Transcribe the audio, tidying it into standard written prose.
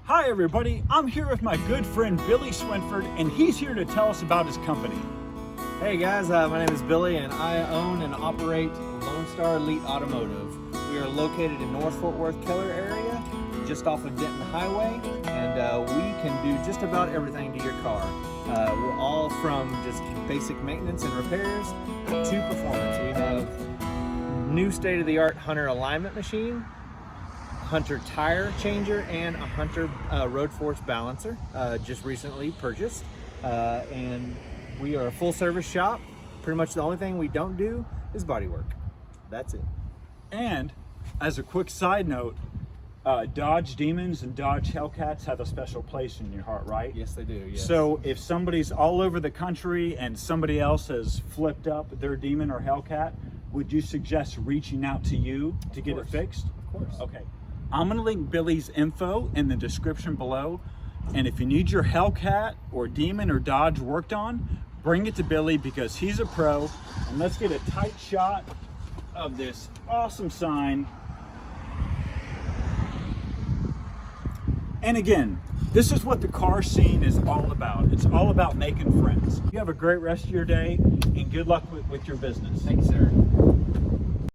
Hi everybody, I'm here with my good friend Billy Swinford, and he's here to tell us about his company. Hey guys, my name is Billy and I own and operate Lonestar Elite Automotive. We are located in North Fort Worth, Keller area, just off of Denton Highway, and we can do just about everything to your car. We're all from just basic maintenance and repairs to performance. We have new state-of-the-art Hunter alignment machine, Hunter tire changer, and a Hunter road force balancer, just recently purchased. And we are a full service shop. Pretty much the only thing we don't do is body work. That's it. And as a quick side note, Dodge Demons and Dodge HELLCATs have a special place in your heart, right? Yes, they do. Yes. So if somebody's all over the country and somebody else has flipped up their Demon or HELLCAT, would you suggest reaching out to you to get it fixed? Of course. Okay. I'm going to link Billy's info in the description below. And if you need your HELLCAT or Demon or Dodge worked on, bring it to Billy because he's a pro. And let's get a tight shot of this awesome sign. And again, this is what the car scene is all about. It's all about making friends. You have a great rest of your day and good luck with your business. Thank you, sir.